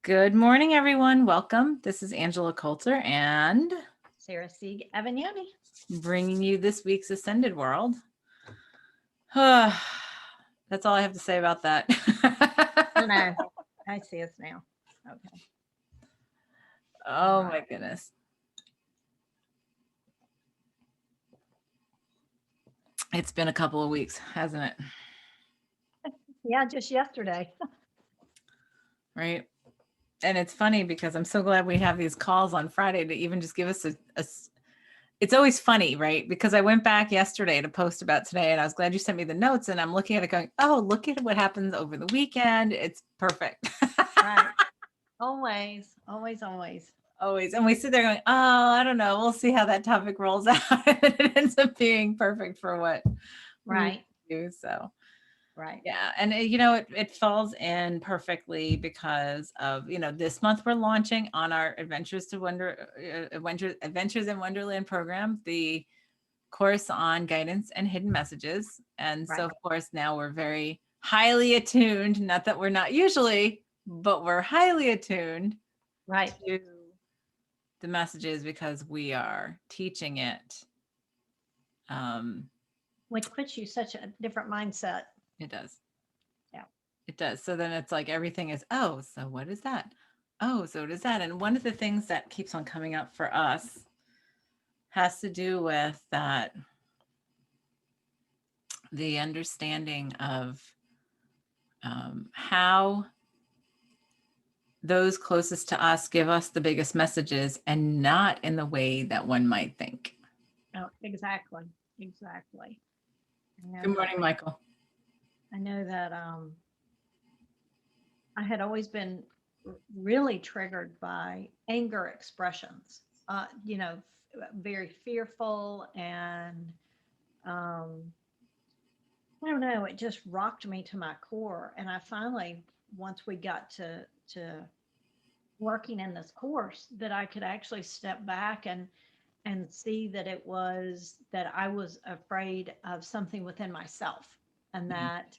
Good morning, everyone. Welcome. This is Angela Coulter and Sarah Sieg Avagnoni. bringing you this week's Ascended World. That's all I have to say about that. Oh no, I see us now. Okay. Oh my goodness. It's been a couple of weeks, hasn't it? Yeah, just yesterday. Right. And it's funny because I'm so glad we have these calls on Friday to even just give us it's always funny, right? Because I went back yesterday to post about today and I was glad you sent me the notes and I'm looking at it going, oh, look at what happens over the weekend. It's perfect. Right. Always, always, always. Always. And we sit there going, oh, I don't know. We'll see how that topic rolls out. And it ends up being perfect for what Right. we do. So Right. yeah. And it falls in perfectly because of, this month we're launching on our Adventures in Wonderland program, the course on guidance and hidden messages. And so Right. of course now we're very highly attuned, not that we're not usually, but we're highly attuned Right. to the messages because we are teaching it. Which puts you such a different mindset. It does. Yeah. It does. So then it's like everything is, oh, so what is that? Oh, so does that. And one of the things that keeps on coming up for us has to do with that, the understanding of how those closest to us give us the biggest messages and not in the way that one might think. Oh, exactly. Exactly. Good morning, Michael. I know that I had always been really triggered by anger expressions. Very fearful and I don't know, it just rocked me to my core. And I finally, once we got to working in this course, that I could actually step back and see that it was that I was afraid of something within myself and that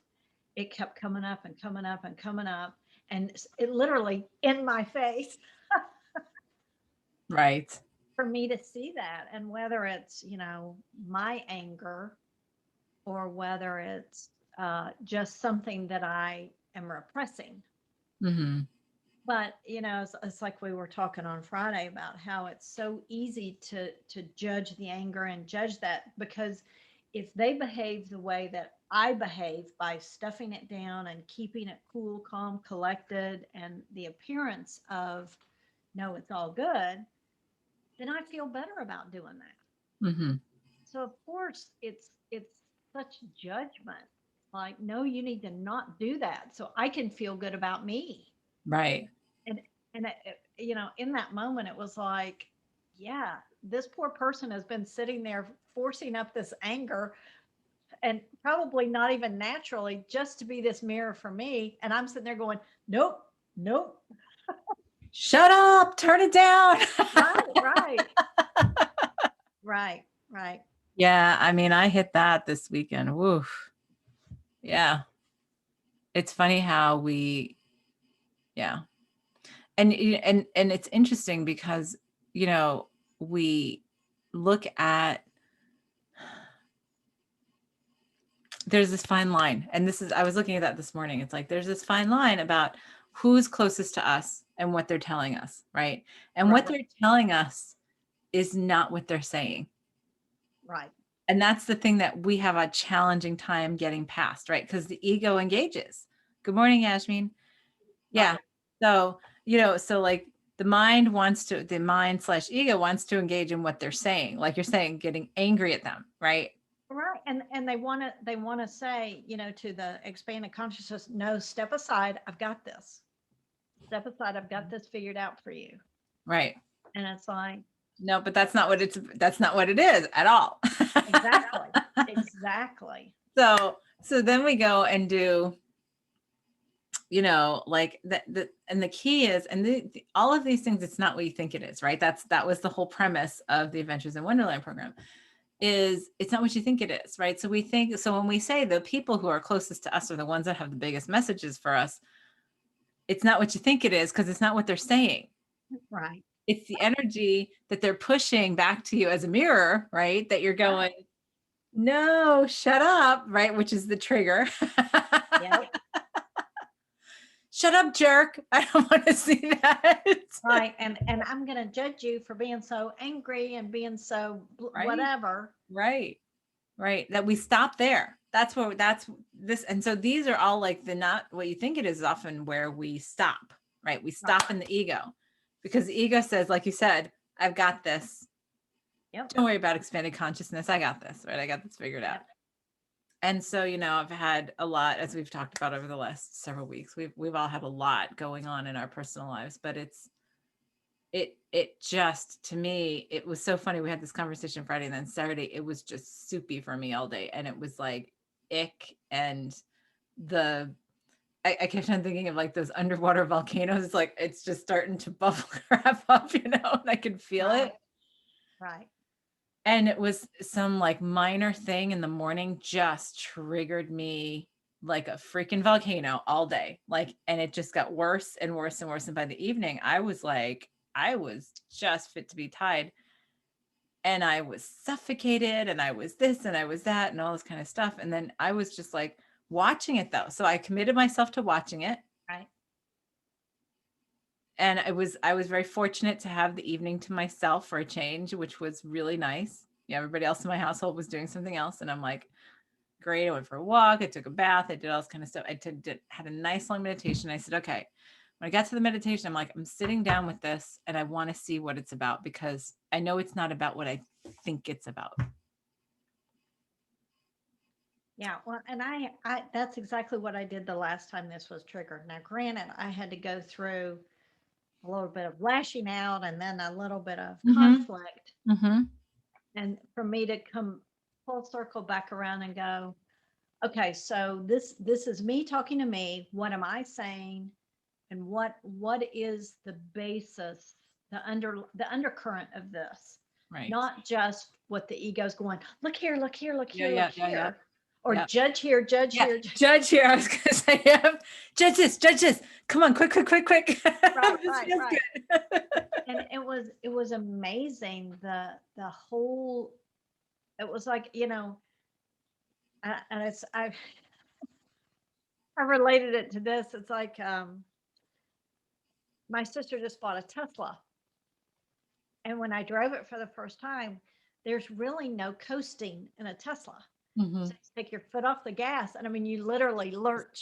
it kept coming up and coming up and coming up and it literally in my face Right. for me to see that. And whether it's, my anger or whether it's just something that I am repressing. Mm-hmm. But it's like we were talking on Friday about how it's so easy to judge the anger and judge that because if they behave the way that I behave by stuffing it down and keeping it cool, calm, collected, and the appearance of no, it's all good, then I feel better about doing that. Mm-hmm. So of course it's such judgment. Like, no, you need to not do that so I can feel good about me. Right. And in that moment it was like, yeah, this poor person has been sitting there forcing up this anger and probably not even naturally just to be this mirror for me. And I'm sitting there going, nope, nope. Shut up, turn it down. Right, right, right, right. Yeah, I mean, I hit that this weekend. Woof. Yeah. It's funny how yeah. And it's interesting because, we look at, there's this fine line. And I was looking at that this morning. It's like, there's this fine line about who's closest to us and what they're telling us. Right. And what Right, they're telling us is not what they're saying. right. And that's the thing that we have a challenging time getting past, right? Because the ego engages. Good morning, Yasmin. Yeah. Right. So, so like the mind slash ego wants to engage in what they're saying. Like you're saying, getting angry at them, right? Right. And they want to say, to the expanded consciousness, no, step aside. I've got this. Step aside. I've got this figured out for you. Right. And it's like, No, but that's not what it is at all. exactly. Exactly. So then we go and do, like and the key is, and all of these things, it's not what you think it is, right? That was the whole premise of the Adventures in Wonderland program. Is it's not what you think it is, right? So when we say the people who are closest to us are the ones that have the biggest messages for us, it's not what you think it is because it's not what they're saying. Right. It's the energy that they're pushing back to you as a mirror, right? That you're going, no, shut up, right? Which is the trigger. Yep. Shut up, jerk. I don't want to see that. Right. And I'm going to judge you for being so angry and being so Right. whatever. Right. Right. That we stop there. That's this. And so these are all like the not what you think it is often where we stop, right? We stop in the ego because the ego says, like you said, I've got this. Yep. Don't worry about expanded consciousness. I got this, right? I got this figured out. And so, I've had a lot, as we've talked about over the last several weeks, we've all had a lot going on in our personal lives, but it just, to me, it was so funny. We had this conversation Friday and then Saturday, it was just soupy for me all day. And it was like ick. And I kept on thinking of like those underwater volcanoes. It's like, it's just starting to bubble crap up, and I could feel it. Right. And it was some like minor thing in the morning just triggered me like a freaking volcano all day. Like, and it just got worse and worse and worse. And by the evening, I was just fit to be tied. And I was suffocated and I was this and I was that and all this kind of stuff. And then I was just like watching it though. So I committed myself to watching it. Right. And I was very fortunate to have the evening to myself for a change, which was really nice. Yeah, everybody else in my household was doing something else. And I'm like, great. I went for a walk. I took a bath. I did all this kind of stuff. Had a nice long meditation. I said, okay, when I got to the meditation, I'm like, I'm sitting down with this and I want to see what it's about because I know it's not about what I think it's about. Yeah. Well, and I that's exactly what I did the last time this was triggered. Now, granted, I had to go through a little bit of lashing out and then a little bit of conflict. Mm-hmm. And for me to come full circle back around and go, okay, so this is me talking to me. What am I saying? And what is the basis, the undercurrent of this? Right. Not just what the ego's going, look here, look here, look here, Yeah, look here. yeah. Or judge here, judge here. Judge here. I was going to say, judge this. Come on, quick. Right. And it was amazing. The whole, it was like, and I related it to this. It's like, my sister just bought a Tesla. And when I drove it for the first time, there's really no coasting in a Tesla. Mm-hmm. So you take your foot off the gas. And I mean, you literally lurch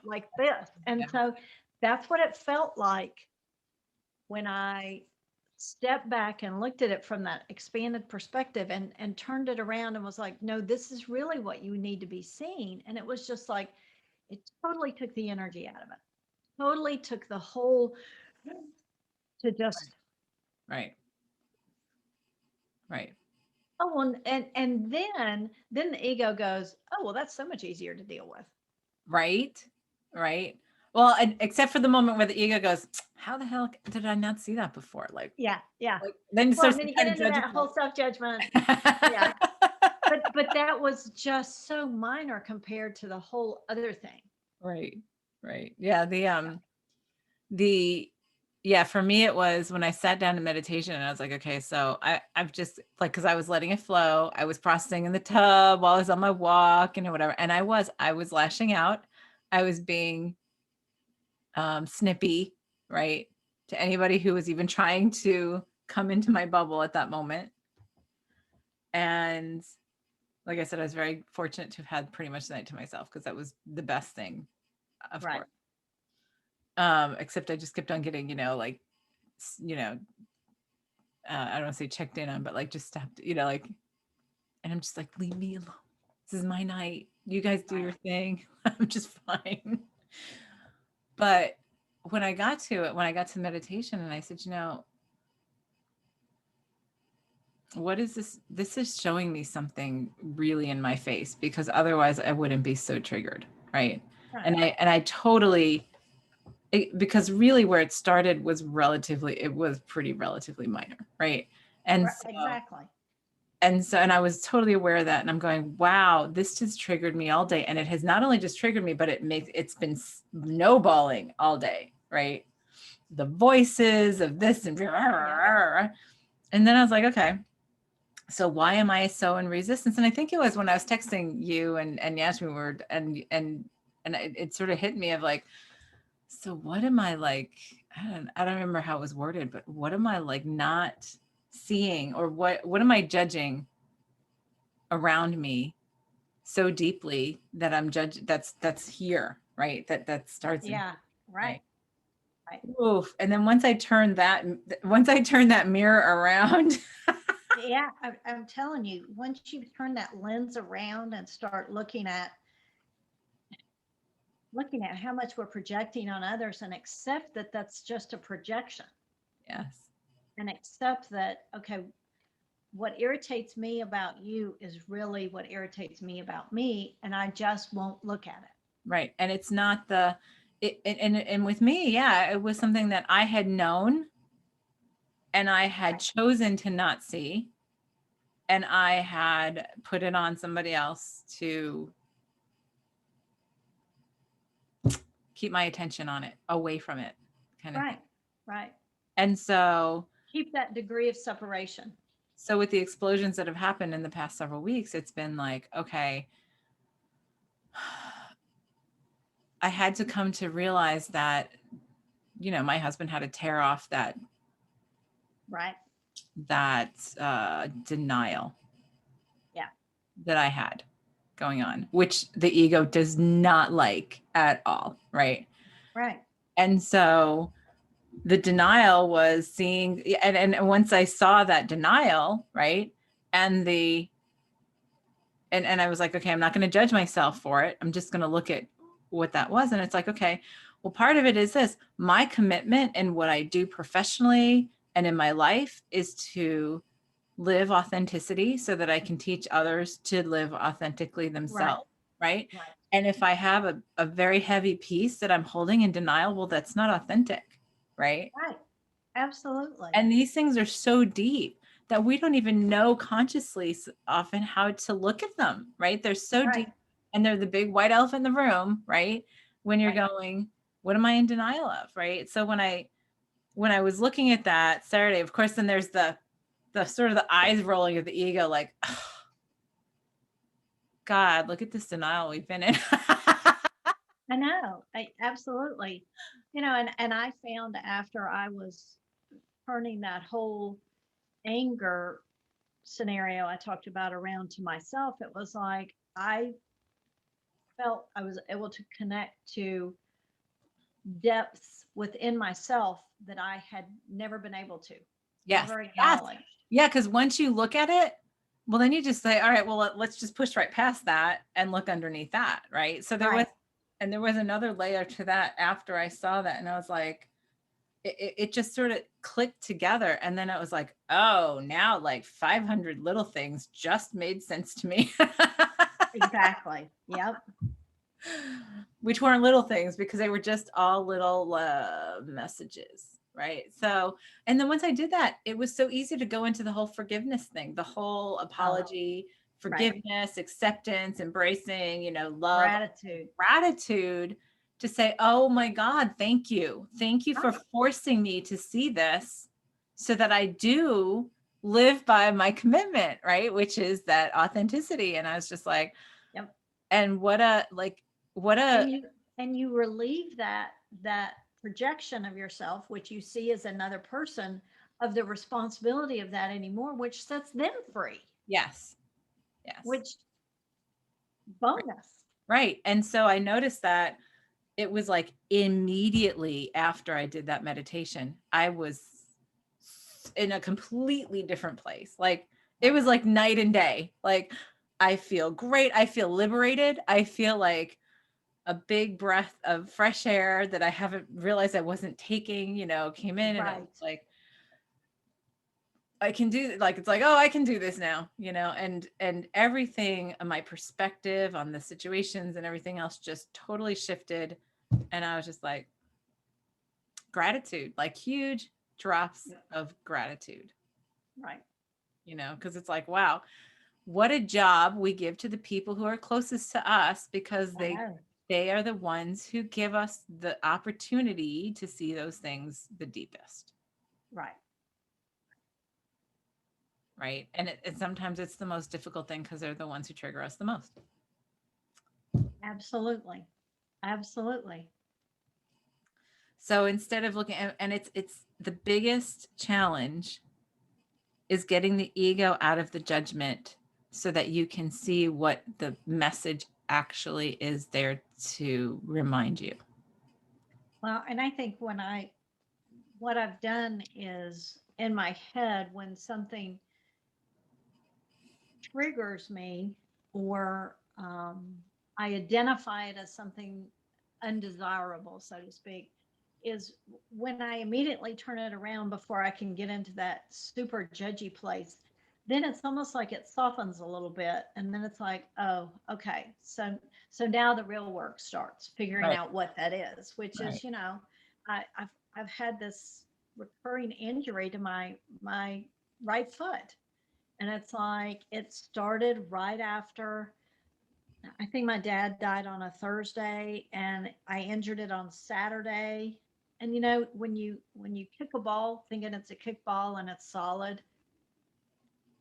like this. And so that's what it felt like when I stepped back and looked at it from that expanded perspective and turned it around and was like, no, this is really what you need to be seeing. And it was just like, it totally took the energy out of it. Totally took the whole to just. Right. Oh, and then the ego goes, oh, well, that's so much easier to deal with. Right. Well, except for the moment where the ego goes, how the hell did I not see that before? Like, yeah. Like, then you get into that whole self-judgment. Yeah. But that was just so minor compared to the whole other thing. Right. Yeah. For me, it was when I sat down in meditation and I was like, okay, so I've just like, cause I was letting it flow. I was processing in the tub while I was on my walk and whatever. And I was lashing out. I was being snippy, right? To anybody who was even trying to come into my bubble at that moment. And like I said, I was very fortunate to have had pretty much the night to myself because that was the best thing, of course. Except I just kept on getting, I don't want to say checked in on, but like just stopped, and I'm just like, leave me alone. This is my night. You guys do your thing. I'm just fine. But when I got to meditation and I said, what is this? This is showing me something really in my face because otherwise I wouldn't be so triggered. Right. And I totally, because really where it started was pretty relatively minor. Right. And exactly. And I was totally aware of that. And I'm going, wow, this just triggered me all day. And it has not only just triggered me, but it's been snowballing all day. right? The voices of this and and then I was like, okay, so why am I so in resistance? And I think it was when I was texting you and Yasmin were and it sort of hit me of like, so what am I like? I don't remember how it was worded, but what am I like not seeing, or what am I judging around me so deeply that I'm judged? That's here, right? That starts in, Yeah. Right. right. Right. Oof. And then once I turned that mirror around, Yeah. I'm telling you, once you turn that lens around and start looking at how much we're projecting on others and accept that that's just a projection, yes, and accept that, okay, what irritates me about you is really what irritates me about me, and I just won't look at it. right. And it's not and with me, yeah, it was something that I had known and I had Right. chosen to not see, and I had put it on somebody else to keep my attention on it, away from it, kind of thing. Right. Right. And so, Keep that degree of separation. so with the explosions that have happened in the past several weeks, it's been like, okay, I had to come to realize that, my husband had to tear off Right. that denial Yeah. that I had going on, which the ego does not like at all, right? Right. And so the denial was seeing, and once I saw that denial, right, and and I was like, okay, I'm not going to judge myself for it. I'm just going to look at what that was. And it's like, okay, well, part of it is this: my commitment and what I do professionally and in my life is to live authenticity so that I can teach others to live authentically Right. themselves. Right. Right. And if I have a very heavy piece that I'm holding in denial, well, that's not authentic. Right. Right. Absolutely. And these things are so deep that we don't even know consciously often how to look at them, right? They're so Right. deep, and they're the big white elephant in the room, right? When you're Right. going, what am I in denial of, right? So when I was looking at that Saturday, of course, then there's the sort of the eyes rolling of the ego, like, oh, God, look at this denial we've been in. I know. Absolutely. And I found after I was turning that whole anger scenario I talked about around to myself, it was like I felt I was able to connect to depths within myself that I had never been able to, Yes, never yes, acknowledged. yeah. Because once you look at it, well, then you just say, all right, well, let's just push right past that and look underneath that, right? So Right. there was another layer to that after I saw that, and I was like, it just sort of clicked together, and then it was like, oh, now like 500 little things just made sense to me. Exactly. Yep. Which weren't little things because they were just all little messages, right? So, and then once I did that, it was so easy to go into the whole forgiveness thing, the whole Oh, apology, right. forgiveness, acceptance, embracing, love, Gratitude. gratitude, to say, oh my God, thank you. Thank you for Right. forcing me to see this so that I do live by my commitment, right? Which is that authenticity. And I was just like, Yep. and what a, And you relieve that projection of yourself, which you see as another person, of the responsibility of that anymore, which sets them free. yes, yes, Which bonus. right. And so I noticed that it was like immediately after I did that meditation, I was in a completely different place. Like it was like night and day. Like I feel great. I feel liberated. I feel like a big breath of fresh air that I haven't realized I wasn't taking, came in, and it was Right. like, I can do, like, it's like, oh, I can do this now, and everything, my perspective on the situations and everything else just totally shifted. And I was just like, gratitude, like huge drops Yep. of gratitude, Right. because it's like, wow, what a job we give to the people who are closest to us, because I know. they are the ones who give us the opportunity to see those things the deepest. Right. Right. And sometimes it's the most difficult thing because they're the ones who trigger us the most. Absolutely. Absolutely. So instead of looking at, and it's the biggest challenge is getting the ego out of the judgment so that you can see what the message actually is there to remind you. Well, and I think what I've done is in my head, when something triggers me or I identify it as something undesirable, so to speak, is when I immediately turn it around before I can get into that super judgy place, then it's almost like it softens a little bit. And then it's like, oh, okay. So now the real work starts figuring Right. out what that is, which Right. is, I've had this recurring injury to my right foot. And it's like it started right after, I think my dad died on a Thursday and I injured it on Saturday. And when you kick a ball thinking it's a kickball and it's solid,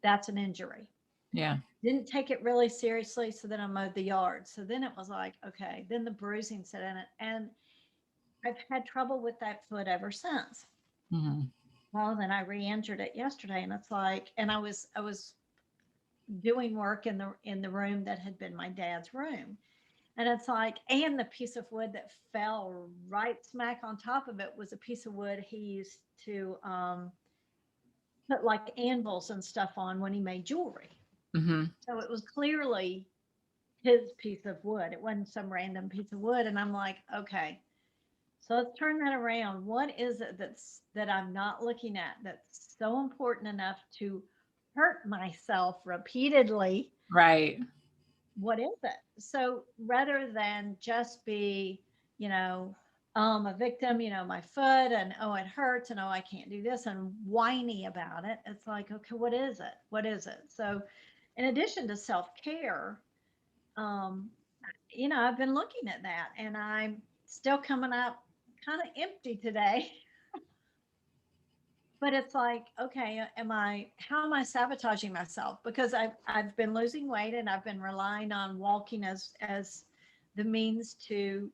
that's an injury. Yeah. Didn't take it really seriously, so then I mowed the yard. So then it was like, okay, then the bruising set in it. And I've had trouble with that foot ever since. Mhm. Well, then I re-injured it yesterday and it's like, and I was doing work in the room that had been my dad's room. And it's like, and the piece of wood that fell right smack on top of it was a piece of wood he used to put like anvils and stuff on when he made jewelry. Mhm. So it was clearly his piece of wood. It wasn't some random piece of wood. And I'm like, okay, so let's turn that around. What is it that I'm not looking at that's so important enough to hurt myself repeatedly? Right. What is it? So rather than just be, you know, a victim, my foot and oh, it hurts and oh, I can't do this and whiny about it. It's like, okay, what is it? What is it? So, in addition to self care, um, I've been looking at that and I'm still coming up kind of empty today. But it's like, okay, how am I sabotaging myself? Because I've been losing weight and I've been relying on walking as the means to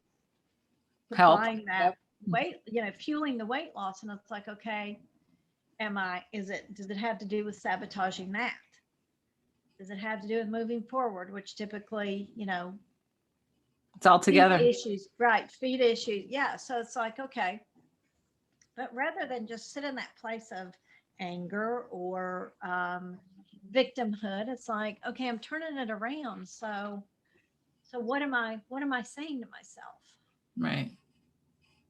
Help. supplying that Yep. weight, fueling the weight loss. And it's like, okay, does it have to do with sabotaging that? Does it have to do with moving forward, which typically, It's all feet together. issues, right? Feet issues. Yeah. So it's like, okay, but rather than just sit in that place of anger or victimhood, it's like, okay, I'm turning it around. So what am I saying to myself? Right.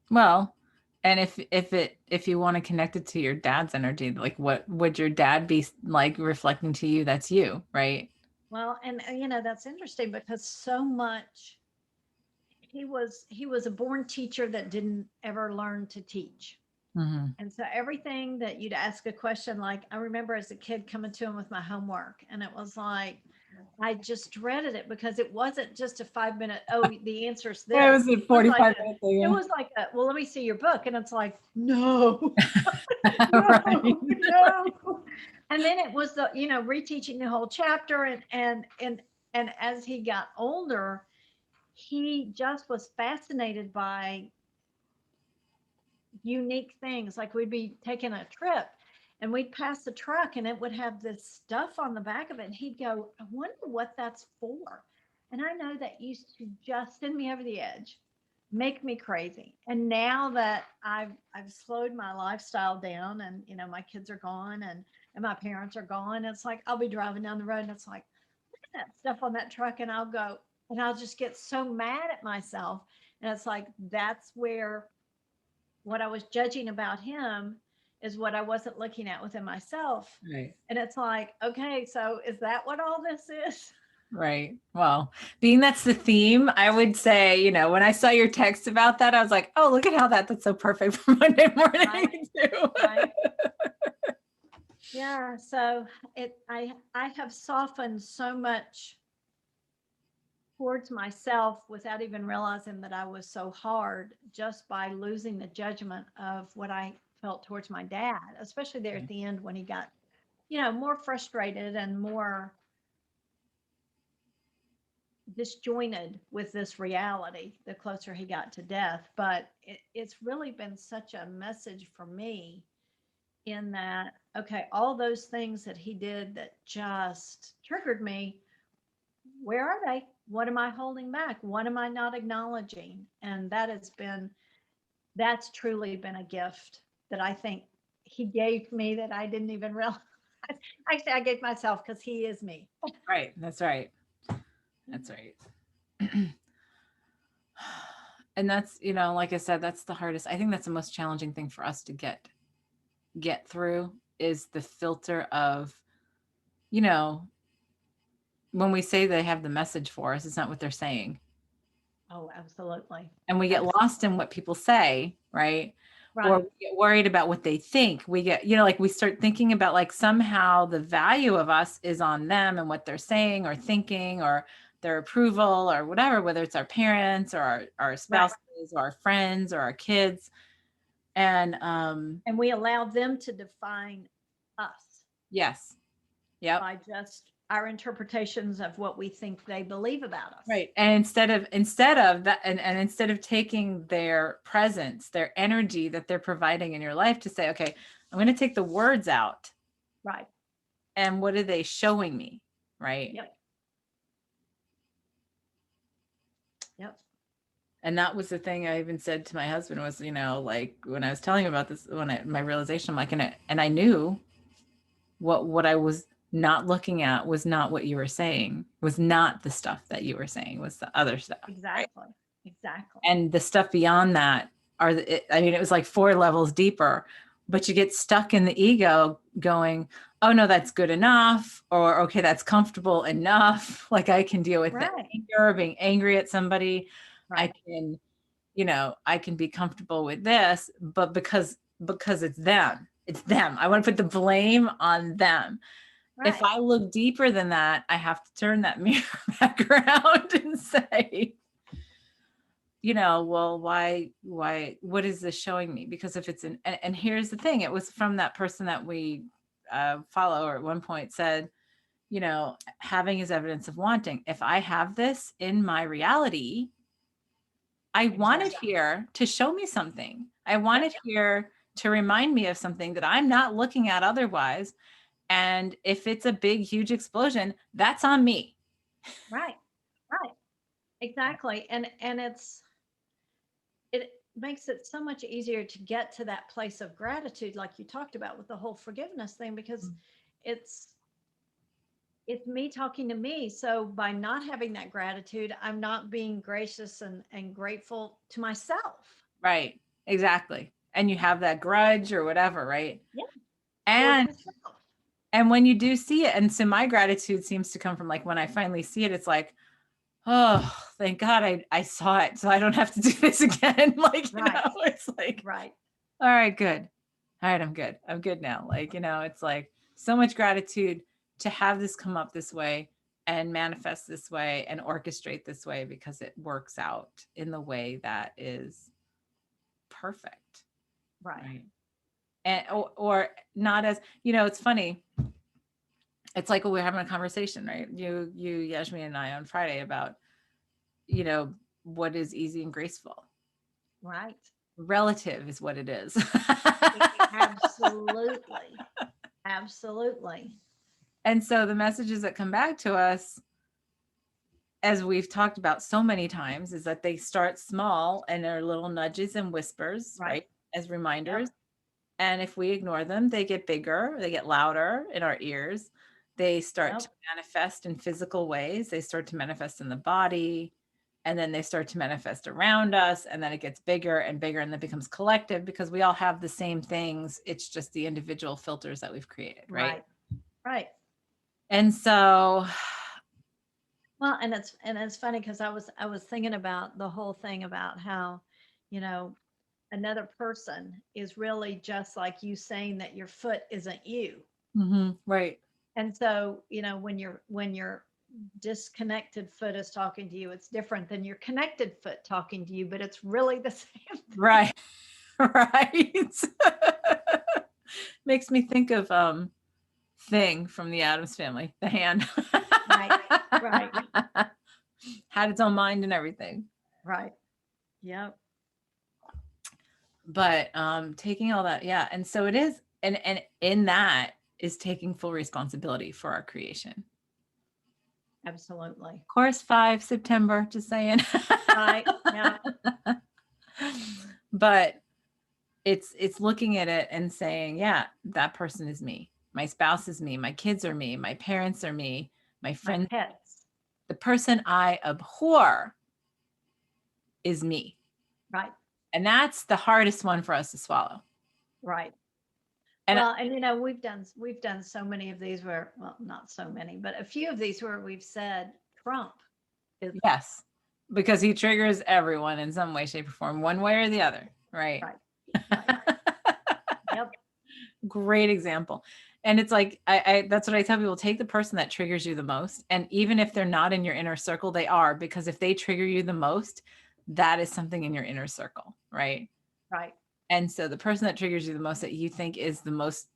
Well, and if you want to connect it to your dad's energy, like what would your dad be like reflecting to you? That's you, right? Well, and that's interesting because so much he was a born teacher that didn't ever learn to teach. Mhm. And so everything that you'd ask a question, like I remember as a kid coming to him with my homework, and it was like, I just dreaded it because it wasn't just a 5 minute, oh, the answer's Yeah, it this. was a It was like 45 minutes it ago. was like well, let me see your book. And it's like, no, Right. no, no. And then it was reteaching the whole chapter and as he got older, he just was fascinated by unique things. Like we'd be taking a trip and we'd pass the truck and it would have this stuff on the back of it. And he'd go, I wonder what that's for. And I know that used to just send me over the edge, make me crazy. And now that I've slowed my lifestyle down and my kids are gone and my parents are gone, it's like I'll be driving down the road and it's like, look at that stuff on that truck. And I'll go and I'll just get so mad at myself. And it's like that's where what I was judging about him is what I wasn't looking at within myself. Right. And it's like, okay, so is that what all this is? Right. Well, being that's the theme, I would say, when I saw your text about that, I was like, oh, look at how that's so perfect for Monday morning Right. too. Right. Yeah. So I have softened so much towards myself without even realizing that I was so hard, just by losing the judgment of what I felt towards my dad, especially there at the end when he got, more frustrated and more disjointed with this reality the closer he got to death. But it's really been such a message for me in that, okay, all those things that he did that just triggered me, where are they? What am I holding back? What am I not acknowledging? And that's truly been a gift that I think he gave me that I didn't even realize. Actually, I gave myself, because he is me. Right. That's right. That's right. And that's, like I said, that's the hardest. I think that's the most challenging thing for us to get through, is the filter of, when we say they have the message for us, it's not what they're saying. Oh, absolutely. And we get lost in what people say, right? Or Right. we get worried about what they think. We get, like we start thinking about like somehow the value of us is on them and what they're saying or thinking or their approval or whatever, whether it's our parents or our spouses or our friends or our kids. And we allow them to define us. yes. Yep. By just our interpretations of what we think they believe about us. Right. And instead of that, and instead of taking their presence, their energy that they're providing in your life to say, okay, I'm going to take the words out. Right. And what are they showing me? Right. Yep. Yep. And that was the thing I even said to my husband was, like when I was telling him about this, my realization, I'm like, and I knew what I was not looking at was not what you were saying, was not the stuff that you were saying, was the other stuff. Exactly. Right? Exactly. And the stuff beyond that it was like 4 levels deeper, but you get stuck in the ego going, oh no, that's good enough. Or, okay, that's comfortable enough. Like I can deal with the anger, being angry at somebody. Right. I can be comfortable with this, but because it's them, I want to put the blame on them. Right. If I look deeper than that, I have to turn that mirror back around and say, well, why, what is this showing me? Because if it's and here's the thing, it was from that person that we follow, or at one point said, having is evidence of wanting. If I have this in my reality, I want it here to show me something. I want it here to remind me of something that I'm not looking at otherwise. And if it's a big, huge explosion, that's on me. Right. Right. Exactly. And it makes it so much easier to get to that place of gratitude, like you talked about with the whole forgiveness thing, because it's me talking to me. So by not having that gratitude, I'm not being gracious and grateful to myself. Right. Exactly. And you have that grudge or whatever, right? Yeah. And when you do see it, and so my gratitude seems to come from like when I finally see it, it's like, oh, thank God I saw it, so I don't have to do this again. Like, it's like, right. All right, good. All right, I'm good. I'm good now. Like, it's like so much gratitude to have this come up this way and manifest this way and orchestrate this way, because it works out in the way that is perfect. Right. And or not as, it's funny. It's like we're having a conversation, right? You, Yasmin, and I on Friday about, what is easy and graceful. Right. Relative is what it is. Absolutely. Absolutely. And so the messages that come back to us, as we've talked about so many times, is that they start small and are little nudges and whispers, right? As reminders. Yep. And if we ignore them, they get bigger, they get louder in our ears. They start to manifest in physical ways. They start to manifest in the body, and then they start to manifest around us. And then it gets bigger and bigger, and then it becomes collective, because we all have the same things. It's just the individual filters that we've created, right? Right. And so, well, and it's funny, because I was thinking about the whole thing about how, another person is really just like you saying that your foot isn't you. Mm-hmm, right. And so, when you're disconnected foot is talking to you, it's different than your connected foot talking to you, but it's really the same thing. Right. Right. Makes me think of Thing from the Addams Family, the hand. Right. Right. Had its own mind and everything. Right. Yep. But taking all that, yeah. And so it is, and in that is taking full responsibility for our creation. Absolutely. Course 5, September, just saying. Right. Yeah. But it's looking at it and saying, yeah, that person is me. My spouse is me. My kids are me. My parents are me. My My friends, pets. the person I abhor is me. Right. And that's the hardest one for us to swallow. Right. And Well, and we've done so many of these where, well, not so many, but a few of these where we've said Trump is yes, because he triggers everyone in some way, shape, or form, one way or the other. Right. right. Right. Yep. Great example. And it's like, I that's what I tell people, take the person that triggers you the most. And even if they're not in your inner circle, they are, because if they trigger you the most, that is something in your inner circle. Right. Right. And so the person that triggers you the most that you think is the most,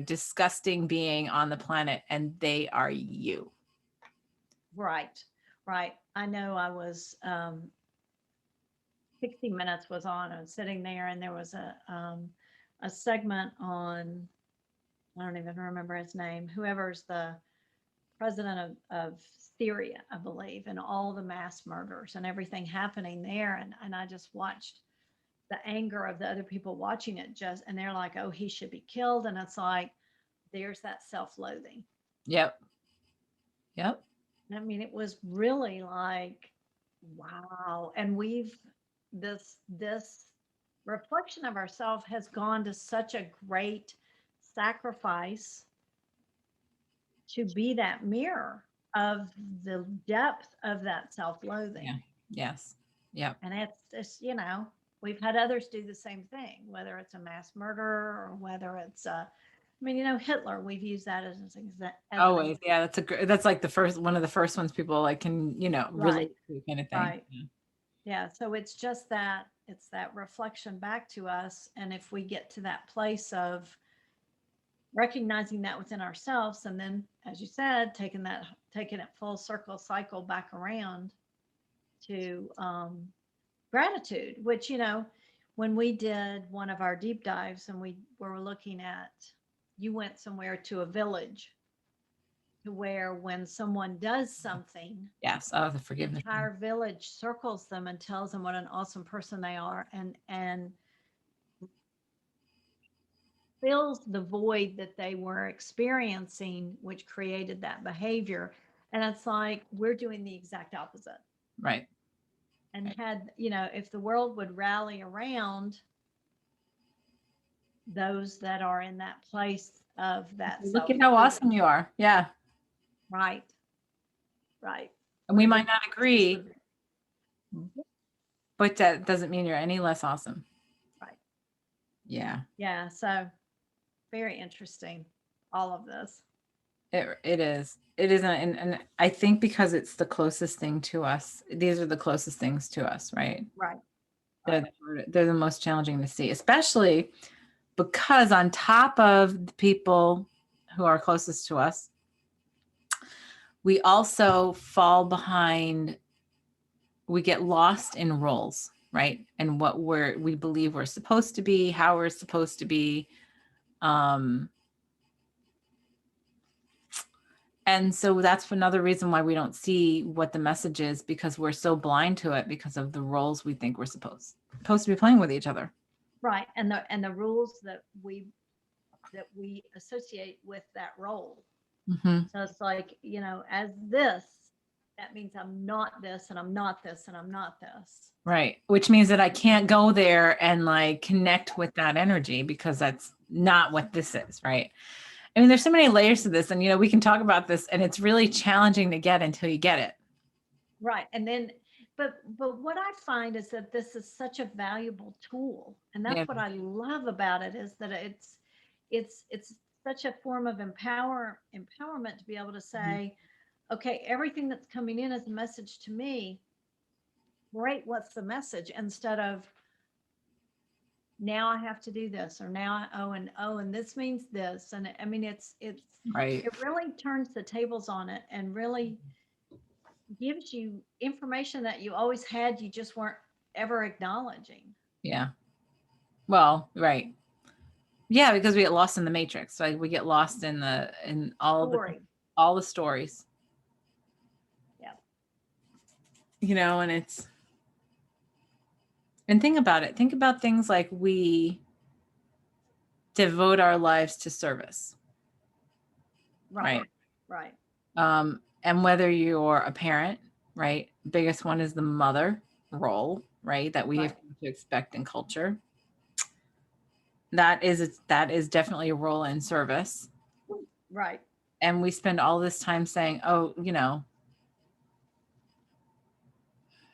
disgusting being on the planet, and they are you. Right. Right. I know I was 60 Minutes was on. I was sitting there and there was a segment on, I don't even remember his name, whoever's the president of Syria, I believe, and all the mass murders and everything happening there. And I just watched the anger of the other people watching it, just, and they're like, oh, he should be killed. And it's like, there's that self-loathing. Yep. Yep. I mean, it was really like, wow. And this reflection of ourselves has gone to such a great sacrifice to be that mirror of the depth of that self-loathing. Yeah. Yes. Yep. And it's, we've had others do the same thing, whether it's a mass murder or whether it's I mean, Hitler, we've used that as an Always. Yeah. That's like one of the first ones people like can, right, relate to, kind of thing. right. Yeah. So it's just that it's that reflection back to us. And if we get to that place of recognizing that within ourselves, and then, as you said, taking it full circle cycle back around to gratitude, which, when we did one of our deep dives and we were looking at, you went somewhere to a village to where when someone does something, Yes. Oh, the the forgiveness. entire village circles them and tells them what an awesome person they are, and fills the void that they were experiencing, which created that behavior. And it's like we're doing the exact opposite. Right. And had, if the world would rally around those that are in that place of that Look at how awesome you are. Yeah. Right. Right. And we might not agree, but that doesn't mean you're any less awesome. Right. Yeah. Yeah. So very interesting, all of this. It is. It is. And I think because it's the closest thing to us, these are the closest things to us, right? Right. They're the most challenging to see, especially because on top of the people who are closest to us, we also fall behind, we get lost in roles, right? And what we believe we're supposed to be, how we're supposed to be. And so that's another reason why we don't see what the message is, because we're so blind to it because of the roles we think we're supposed to be playing with each other. Right. And the rules that we associate with that role. Mm-hmm. So it's like, as this, that means I'm not this and I'm not this and I'm not this. Right. Which means that I can't go there and like connect with that energy, because that's not what this is. Right. I mean, there's so many layers to this, and, we can talk about this, and it's really challenging to get until you get it. Right. And then, but what I find is that this is such a valuable tool. And that's what I love about it, is that it's such a form of empowerment to be able to say, okay, everything that's coming in is a message to me. Great, what's the message? Instead of now I have to do this, or now and this means this. And I mean, Right. it really turns the tables on it and really gives you information that you always had, you just weren't ever acknowledging. Yeah. Well, right. Yeah, because we get lost in the matrix. Like we get lost in Story. all the stories. Yeah. And think about it. Think about things like we devote our lives to service. Right. Right. Right. And whether you're a parent, right? Biggest one is the mother role, right? That we have Right. to expect in culture. That is definitely a role in service. Right. And we spend all this time saying, oh,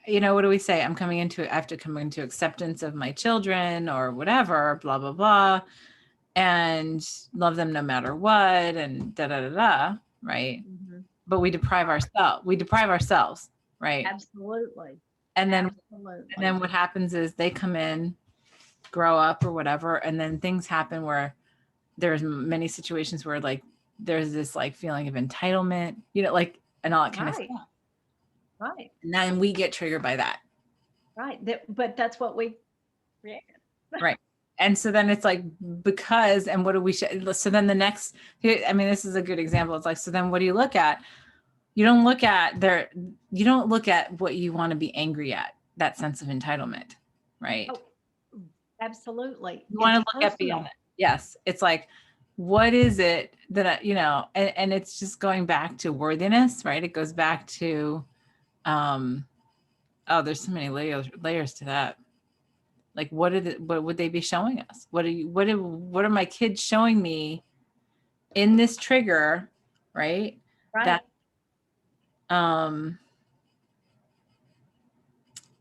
what do we say? I have to come into acceptance of my children or whatever, blah, blah, blah, and love them no matter what, and da, da, da, da, right? Mm-hmm. But we deprive ourselves, right? Absolutely. And Absolutely. then what happens is they come in, grow up or whatever, and then things happen where there's many situations where like there's this like feeling of entitlement, like, and all that kind of Right. stuff. Right. And then we get triggered by that. Right. But that's what we created. Right. And so then it's like, because, and what do we, so then the next, I mean, this is a good example. It's like, so then what do you look at? You don't look at what you want to be angry at, that sense of entitlement, right? Oh, absolutely. You want It's to look at beyond personal. it. Yes. It's like, what is it that, and it's just going back to worthiness, right? It goes back to, there's so many layers to that. Like, what would they be showing us? What are my kids showing me in this trigger, right? Right. That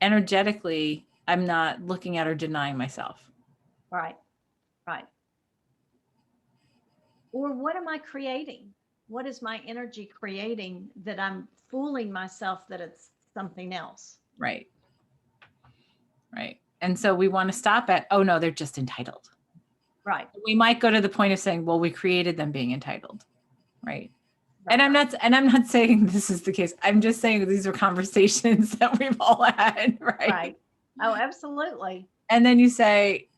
energetically I'm not looking at or denying myself. Right. Right. Or what am I creating? What is my energy creating that I'm fooling myself that it's something else? Right. Right. And so we want to stop at, oh no, they're just entitled. Right. We might go to the point of saying, well, we created them being entitled. Right. And I'm not saying this is the case. I'm just saying these are conversations that we've all had, right? Right. Oh, absolutely. And then you say,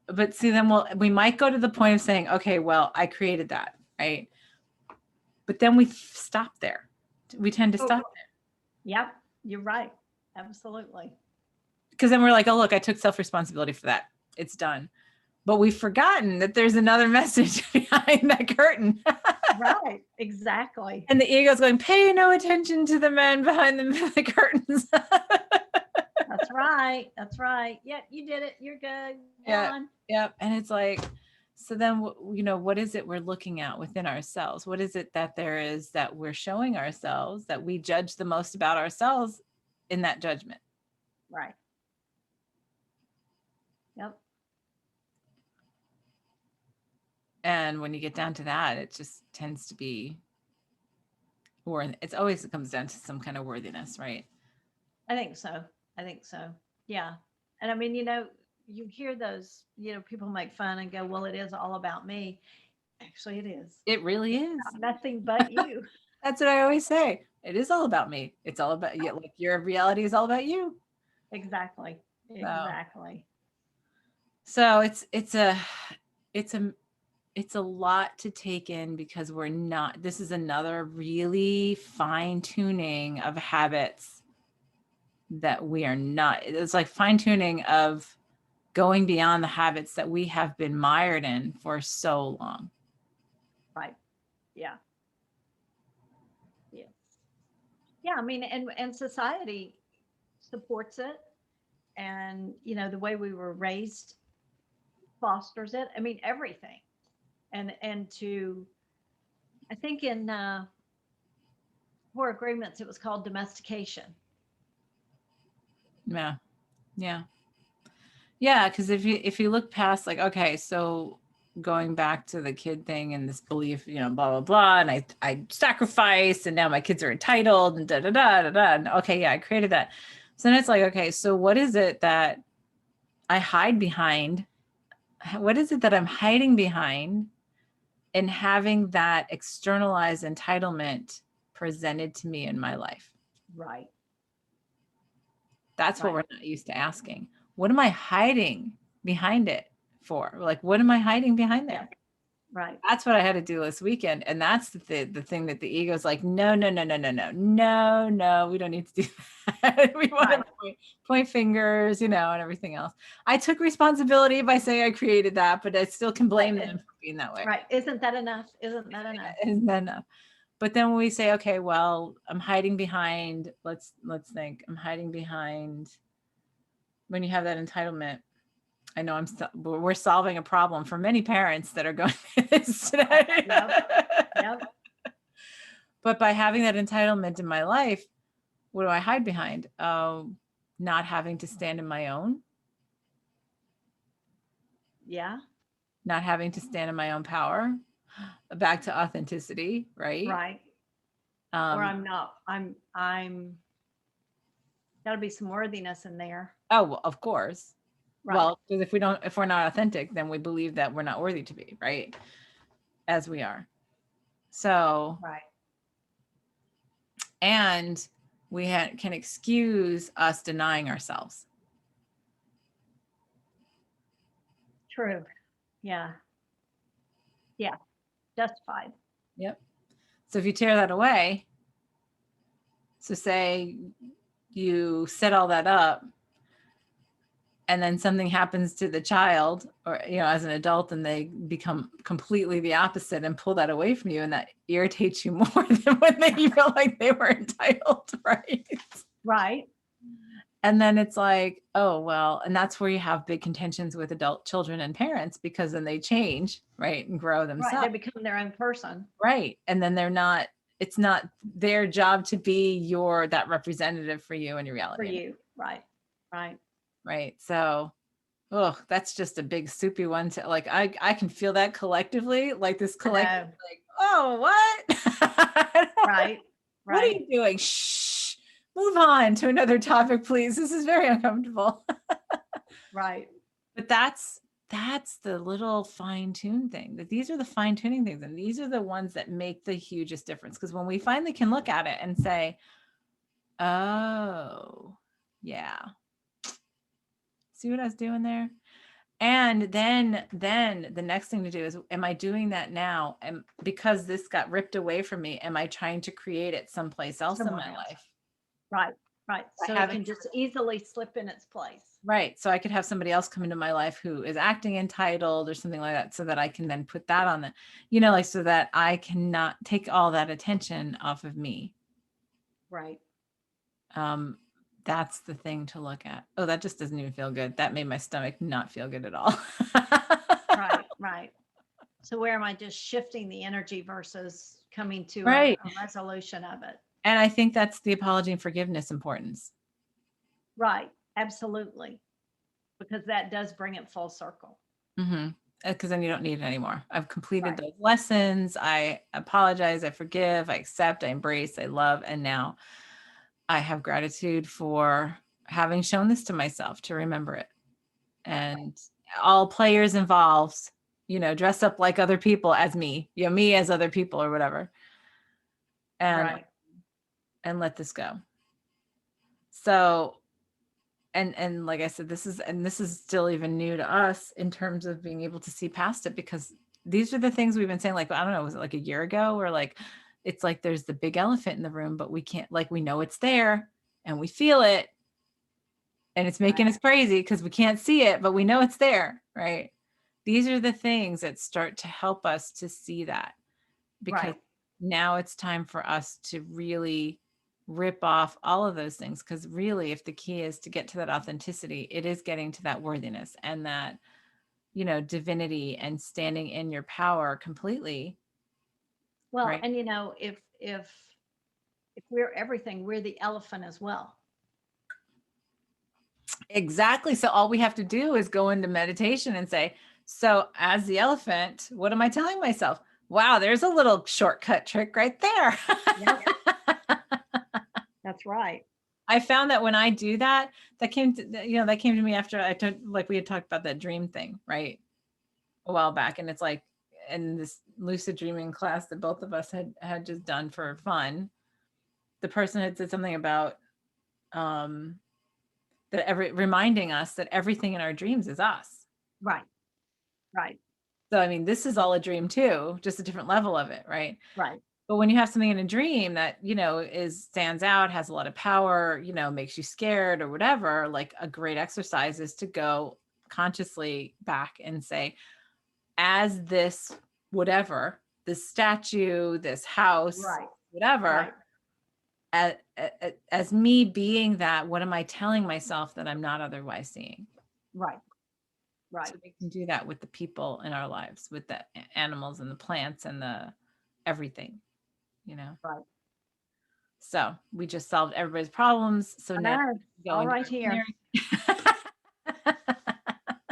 but see, then we might go to the point of saying, okay, well, I created that, right? But then we stop there. We tend to stop there. Yep, you're right. Absolutely. Because then we're like, oh, look, I took self-responsibility for that. It's done. But we've forgotten that there's another message behind that curtain. Right, exactly. And the ego's going, pay no attention to the man behind the curtains. That's right. That's right. Yeah, you did it. You're good. Yeah. Yep. And it's like, so then, what is it we're looking at within ourselves? What is it that there is that we're showing ourselves that we judge the most about ourselves in that judgment? Right. Yep. And when you get down to that, it just tends to be, or it comes down to some kind of worthiness, right? I think so. Yeah. And I mean, you hear those, people make fun and go, well, it is all about me. Actually, it is. It really is. Nothing but you. That's what I always say. It is all about me. It's all about you. Like your reality is all about you. Exactly. Exactly. So it's a lot to take in, because this is another really fine tuning of habits that we are not. It's like fine tuning of going beyond the habits that we have been mired in for so long. Right. Yeah. Yeah. Yeah. I mean, and society supports it. And, the way we were raised fosters it. I mean, everything. And I think in Core Agreements, it was called domestication. Yeah. Because if you look past, like, okay, so going back to the kid thing and this belief, blah, blah, blah. And I sacrificed and now my kids are entitled and da, da, da, da, da. And okay, yeah, I created that. So then it's like, okay, so what is it that I hide behind? What is it that I'm hiding behind in having that externalized entitlement presented to me in my life? Right. That's what Right. we're not used to asking. What am I hiding behind it for? Like, what am I hiding behind there? Right. That's what I had to do this weekend. And that's the thing that the ego's like, no, no, no, no, no, no, no, no, we don't need to do that. We want to point fingers, and everything else. I took responsibility by saying I created that, but I still can blame them for being that way. Right. Isn't that enough? Isn't that enough? Isn't that enough? But then when we say, okay, well, I'm hiding behind, let's think, I'm hiding behind, when you have that entitlement, I know we're solving a problem for many parents that are going through this today. Yep. But by having that entitlement in my life, what do I hide behind? Not having to stand in my own. Yeah. Not having to stand in my own power. Back to authenticity, right? Right. Or I'm gotta be some worthiness in there. Oh, well, of course. Right. Well, because if we're not authentic, then we believe that we're not worthy to be, right? As we are. So, right. And we can excuse us denying ourselves. True. Yeah. Yeah. Justified. Yep. So if you tear that away, so say you set all that up and then something happens to the child or, as an adult, and they become completely the opposite and pull that away from you, and that irritates you more than when you felt like they were entitled, right? Right. And then it's like, oh, well, and that's where you have big contentions with adult children and parents, because then they change, right, and grow themselves. Right. They become their own person. Right. And then it's not their job to be that representative for you and your reality. For you. Right. Right. Right. So, that's just a big soupy one to like, I can feel that collectively, like this collective, like, oh, what? Right. What are you doing? Shh, move on to another topic, please. This is very uncomfortable. Right. But that's the little fine-tune thing, that these are the fine-tuning things. And these are the ones that make the hugest difference. Because when we finally can look at it and say, oh, yeah, see what I was doing there? And then the next thing to do is, am I doing that now? And because this got ripped away from me, am I trying to create it someplace else in my life? Right. Right. So it can just easily slip in its place. Right. So I could have somebody else come into my life who is acting entitled or something like that, so that I can then put that on so that I cannot take all that attention off of me. Right. That's the thing to look at. Oh, that just doesn't even feel good. That made my stomach not feel good at all. Right. Right. So where am I just shifting the energy versus coming to Right. a resolution of it? And I think that's the apology and forgiveness importance. Right. Absolutely. Because that does bring it full circle. Mm-hmm. Because then you don't need it anymore. I've completed those lessons. I apologize. I forgive. I accept. I embrace. I love. And now I have gratitude for having shown this to myself, to remember it. And all players involved, dress up like other people as me, me as other people or whatever. And let this go. So, and like I said, this is still even new to us in terms of being able to see past it, because these are the things we've been saying, like, I don't know, was it like a year ago, or like, it's like there's the big elephant in the room, but we can't, like, we know it's there and we feel it and it's making us crazy because we can't see it, but we know it's there, right? These are the things that start to help us to see that, because now it's time for us to really rip off all of those things. Because really, if the key is to get to that authenticity, it is getting to that worthiness and that, divinity, and standing in your power completely. Well, and if we're everything, we're the elephant as well. Exactly. So all we have to do is go into meditation and say, So as the elephant, what am I telling myself? Wow, there's a little shortcut trick right there. Yep, that's right. I found that when I do that, that came to, that came to me after I took, like we had talked about that dream thing, right? A while back. And it's like, in this lucid dreaming class that both of us had just done for fun, the person had said something about, um, reminding us that everything in our dreams is us. Right, right, So, I mean, this is all a dream too, just a different level of it, right? right. But when you have something in a dream that, stands out, has a lot of power, makes you scared or whatever, like a great exercise is to go consciously back and say, as this whatever, this statue, this house, Right, whatever, right, as, as me being that, what am I telling myself that I'm not otherwise seeing? right, right. So we can do that with the people in our lives, with the animals and the plants and the everything, you know. Right. So we just solved everybody's problems. So I now know. we go All into right our here. clearing.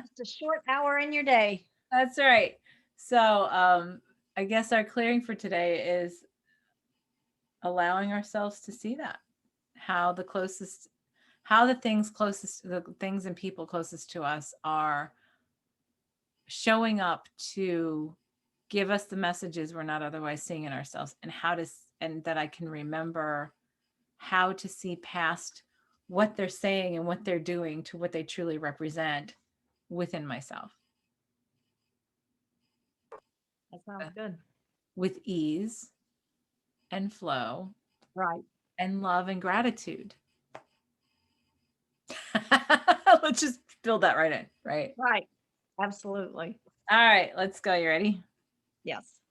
Just a short hour in your day. That's right. So I guess our clearing for today is allowing ourselves to see that, how the things and people closest to us are showing up to give us the messages we're not otherwise seeing in ourselves, and and that I can remember how to see past what they're saying and what they're doing to what they truly represent within myself, That sounds good. with ease and flow Right, and love and gratitude. Let's just build that right in, right? right. Absolutely. All right, let's go. You ready? Yes.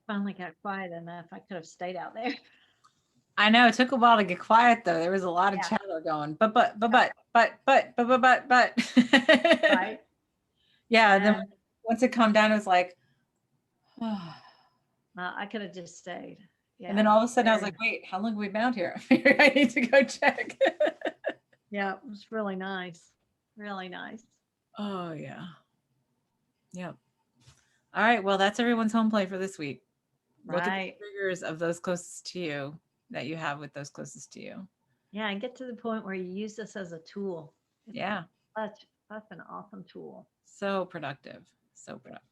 finally got quiet enough. I could have stayed out there. I know it took a while to get quiet though. There was a lot of Yeah. chatter going, but. Right. Yeah, and then And once it calmed down, it was like, I could have just stayed. Yeah. and then all of a sudden I was very- like, wait, how long have we been out here? I need to go check. yeah, it was really nice. Really nice. Oh yeah. Yep. All right. Well, that's everyone's home play for this week. Look at the Right. triggers of those closest to you that you have with those closest to you. Yeah, and get to the point where you use this as a tool. It's Yeah. such an awesome tool. So productive. So productive.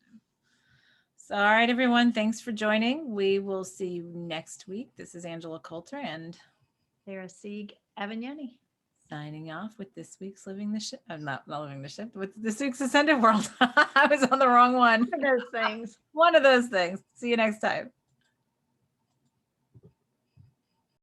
So, all right, everyone. Thanks for joining. We will see you next week. This is Angela Coulter and Sarah Sieg Avagnoni. signing off with this week's Living the Ship. I'm not living the ship, with this week's Ascended World. I was on the wrong one. Those things. One of those things. See you next time.